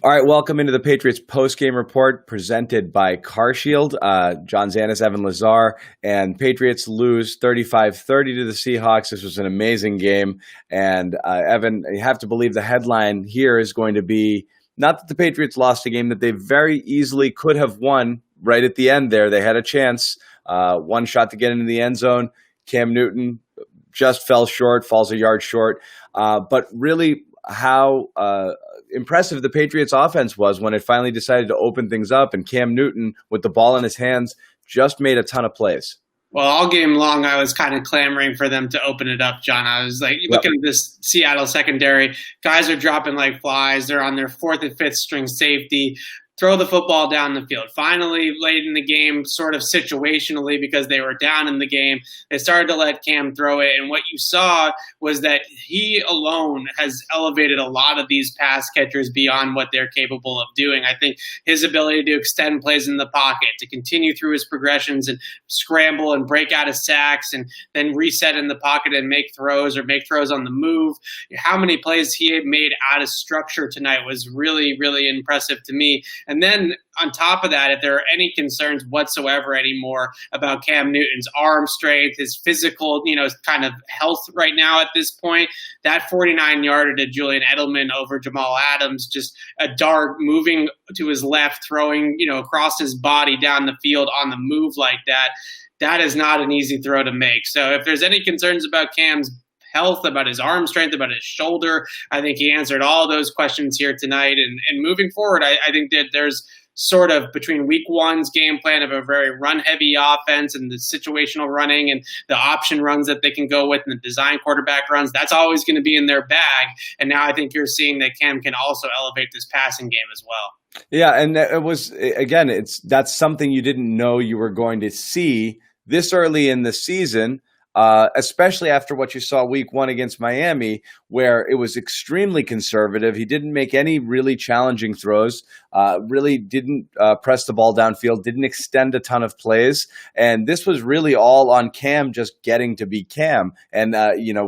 All right, welcome into the Patriots postgame report presented by CarShield. John Zanis, Evan Lazar, and Patriots lose 35-30 to the Seahawks. This was an amazing game. And Evan, you have to believe the headline here is going to be not that the Patriots lost a game that they very easily could have won right at the end there. They had a chance, one shot to get into the end zone. Cam Newton just fell short, falls a yard short. But really how impressive the Patriots offense was when it finally decided to open things up, and Cam Newton with the ball in his hands just made a ton of plays. Well, all game long, I was kind of clamoring for them to open it up, John. I was like, looking at this Seattle secondary, guys are dropping like flies. They're on their fourth and fifth string safety. Throw the football down the field. Finally, late in the game, sort of situationally, because they were down in the game, they started to let Cam throw it. And what you saw was that he alone has elevated a lot of these pass catchers beyond what they're capable of doing. I think his ability to extend plays in the pocket, to continue through his progressions and scramble and break out of sacks and then reset in the pocket and make throws or make throws on the move. How many plays he had made out of structure tonight was really, really impressive to me. And then on top of that, if there are any concerns whatsoever anymore about Cam Newton's arm strength, his physical, kind of health right now at this point, that 49-yarder to Julian Edelman over Jamal Adams, just a dart moving to his left, throwing, across his body down the field on the move like that, that is not an easy throw to make. So if there's any concerns about Cam's health, about his arm strength, about his shoulder, I think he answered all those questions here tonight. And moving forward, I think that there's sort of between week one's game plan of a very run-heavy offense and the situational running and the option runs that they can go with and the design quarterback runs, that's always going to be in their bag. And now I think you're seeing that Cam can also elevate this passing game as well. Yeah, and it was, again, that's something you didn't know you were going to see this early in the season. Especially after what you saw week one against Miami, where it was extremely conservative. He didn't make any really challenging throws, really didn't press the ball downfield, didn't extend a ton of plays. And this was really all on Cam just getting to be Cam. And,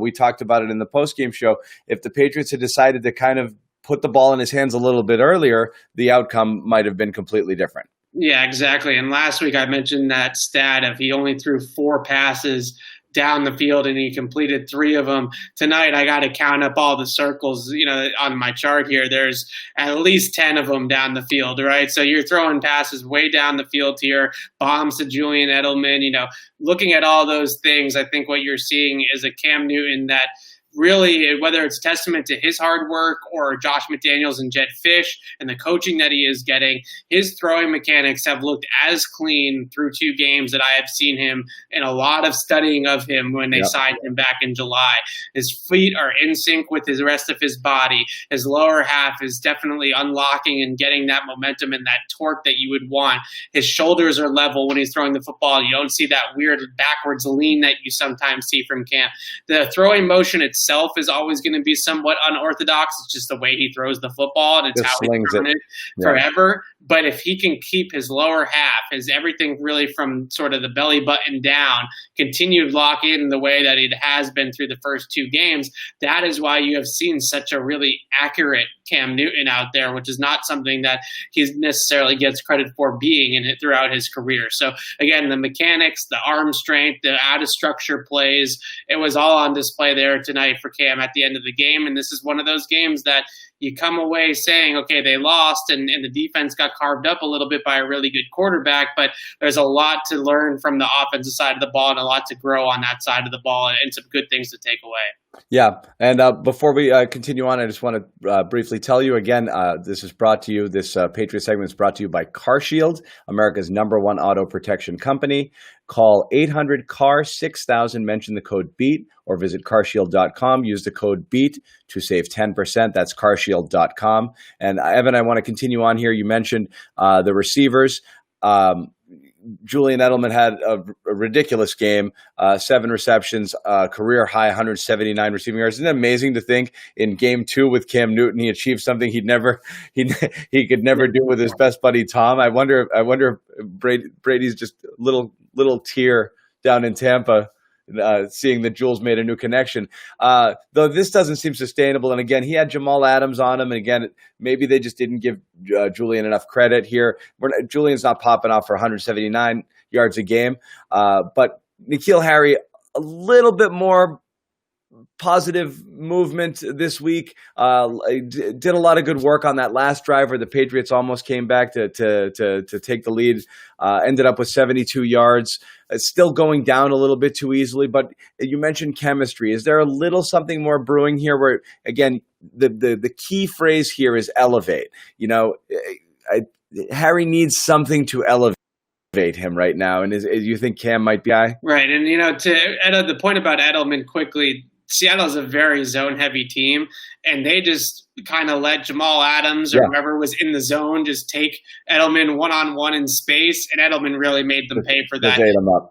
we talked about it in the postgame show. If the Patriots had decided to kind of put the ball in his hands a little bit earlier, the outcome might have been completely different. Yeah, exactly. And last week I mentioned that stat of he only threw 4 passes down the field and he completed 3 of them. Tonight I got to count up all the circles, on my chart here. There's at least 10 of them down the field, right? So you're throwing passes way down the field here, bombs to Julian Edelman, looking at all those things. I think what you're seeing is a Cam Newton that really, whether it's testament to his hard work or Josh McDaniels and Jed Fish and the coaching that he is getting, his throwing mechanics have looked as clean through 2 games that I have seen him in a lot of studying of him when they signed him back in July. His feet are in sync with the rest of his body. His lower half is definitely unlocking and getting that momentum and that torque that you would want. His shoulders are level when he's throwing the football. You don't see that weird backwards lean that you sometimes see from Cam. The throwing motion itself is always going to be somewhat unorthodox. It's just the way he throws the football, and it's how he's thrown it forever. But if he can keep his lower half, his everything really from sort of the belly button down, continue to lock in the way that it has been through the first 2 games, that is why you have seen such a really accurate Cam Newton out there, which is not something that he necessarily gets credit for being in it throughout his career. So again, the mechanics, the arm strength, the out of structure plays, it was all on display there tonight for Cam at the end of the game. And this is one of those games that you come away saying, okay, they lost and the defense got carved up a little bit by a really good quarterback, but there's a lot to learn from the offensive side of the ball and a lot to grow on that side of the ball and some good things to take away. Yeah, and before we continue on, I just want to briefly tell you again, this Patriot segment is brought to you by CarShield, America's #1 auto protection company. Call 800-CAR-6000, mention the code BEAT, or visit carshield.com. Use the code BEAT to save 10%. That's carshield.com. And Evan, I want to continue on here. You mentioned the receivers. Julian Edelman had a ridiculous game, 7 receptions, career high 179 receiving yards. Isn't it amazing to think in game 2 with Cam Newton, he achieved something he could never do with his best buddy Tom. I wonder if Brady's just little tear down in Tampa seeing that Jules made a new connection. Though this doesn't seem sustainable. And again, he had Jamal Adams on him. And again, maybe they just didn't give Julian enough credit here. Julian's not popping off for 179 yards a game. But N'Keal Harry, a little bit more positive movement this week. Did a lot of good work on that last drive where the Patriots almost came back to take the lead. Ended up with 72 yards. It's still going down a little bit too easily, but you mentioned chemistry. Is there a little something more brewing here where, again, the key phrase here is elevate? Harry needs something to elevate him right now, and you think Cam might be right? And to the point about Edelman quickly, Seattle is a very zone-heavy team, and they just kind of let Jamal Adams or whoever was in the zone just take Edelman one-on-one in space, and Edelman really made them pay for that.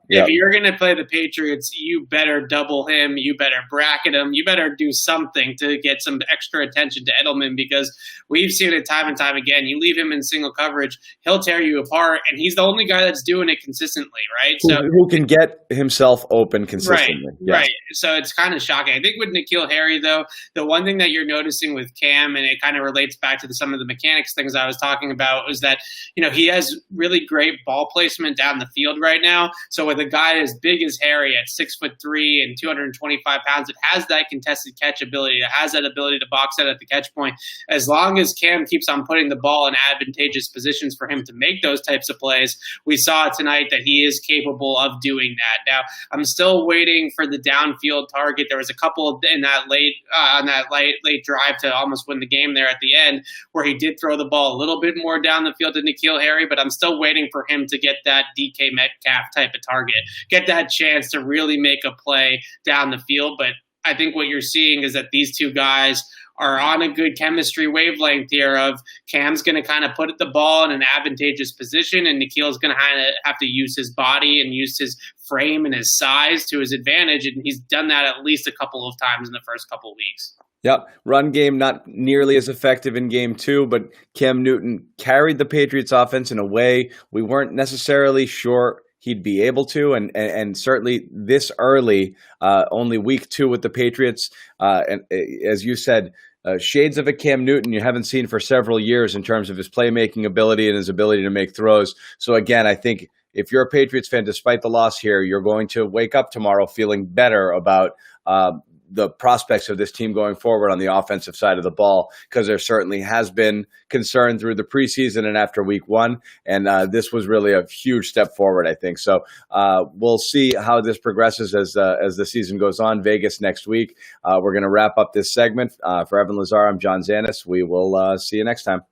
If you're going to play the Patriots, you better double him, you better bracket him, you better do something to get some extra attention to Edelman, because we've seen it time and time again. You leave him in single coverage, he'll tear you apart, and he's the only guy that's doing it consistently, right? Who can get himself open consistently. Right. So it's kind of shocking. I think with N'Keal Harry, though, the one thing that you're noticing with Cam, and it kind of relates back to some of the mechanics things I was talking about, is that, he has really great ball placement down the field right now. So with a guy as big as Harry at 6'3" and 225 pounds, it has that contested catch ability. It has that ability to box out at the catch point. As long as Cam keeps on putting the ball in advantageous positions for him to make those types of plays, we saw tonight that he is capable of doing that. Now, I'm still waiting for the downfield target. There was a couple in that late drive to almost win the game there at the end, where he did throw the ball a little bit more down the field to N'Keal Harry, but I'm still waiting for him to get that DK Metcalf type of target, get that chance to really make a play down the field. But I think what you're seeing is that these two guys are on a good chemistry wavelength here of Cam's going to kind of put the ball in an advantageous position, and N'Keal's going to have to use his body and use his frame and his size to his advantage, and he's done that at least a couple of times in the first couple of weeks. Yep. Run game not nearly as effective in game 2, but Cam Newton carried the Patriots offense in a way we weren't necessarily sure he'd be able to. And certainly this early, only week 2 with the Patriots, and as you said, shades of a Cam Newton you haven't seen for several years in terms of his playmaking ability and his ability to make throws. So again, I think if you're a Patriots fan, despite the loss here, you're going to wake up tomorrow feeling better about the prospects of this team going forward on the offensive side of the ball, because there certainly has been concern through the preseason and after week 1. And this was really a huge step forward, I think. So we'll see how this progresses as the season goes on. Vegas next week. We're going to wrap up this segment. For Evan Lazar, I'm John Zanis. We will see you next time.